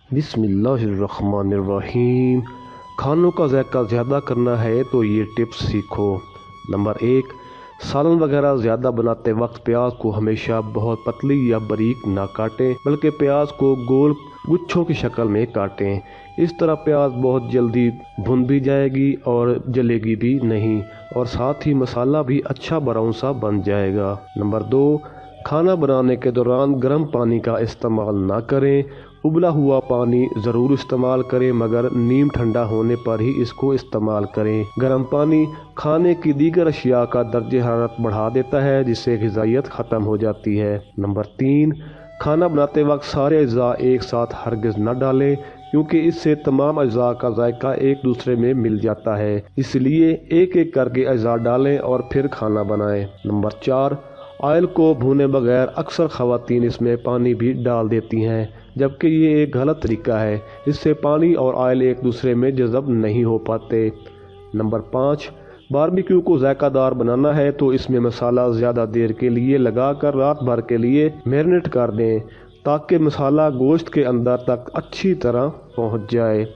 बिस्मिल्लाहिर्रहमानिर्रहीम। खानों का ज़ायका ज़्यादा करना है तो ये टिप्स सीखो। नंबर 1, सालन वगैरह ज़्यादा बनाते वक्त प्याज को हमेशा बहुत पतली या बारीक ना काटें, बल्कि प्याज को गोल गुच्छों की शक्ल में काटें। इस तरह प्याज बहुत जल्दी भुन भी जाएगी और जलेगी भी नहीं, और साथ ही मसाला भी अच्छा ब्राउन सा बन जाएगा। नंबर 2, खाना बनाने के दौरान गर्म पानी का इस्तेमाल ना करें। उबला हुआ पानी ज़रूर इस्तेमाल करें, मगर नीम ठंडा होने पर ही इसको इस्तेमाल करें। गर्म पानी खाने की दीगर अशिया का दर्जे हरारत बढ़ा देता है, जिससे ग़िज़ाइयत ख़त्म हो जाती है। नंबर 3, खाना बनाते वक्त सारे अज्जा एक साथ हरगिज़ न डालें, क्योंकि इससे तमाम अज्जा का जायका एक दूसरे में मिल जाता है। इसलिए एक एक करके अज्जा डालें और फिर खाना बनाएं। नंबर 4, ऑयल को भूने बगैर अक्सर ख़वातीन इसमें पानी भी डाल देती हैं, जबकि ये एक गलत तरीका है। इससे पानी और ऑयल एक दूसरे में जज़ब नहीं हो पाते। नंबर 5, बारबेक्यू को जायकादार बनाना है तो इसमें मसाला ज़्यादा देर के लिए लगाकर रात भर के लिए मैरिनेट कर दें, ताकि मसाला गोश्त के अंदर तक अच्छी तरह पहुंच जाए।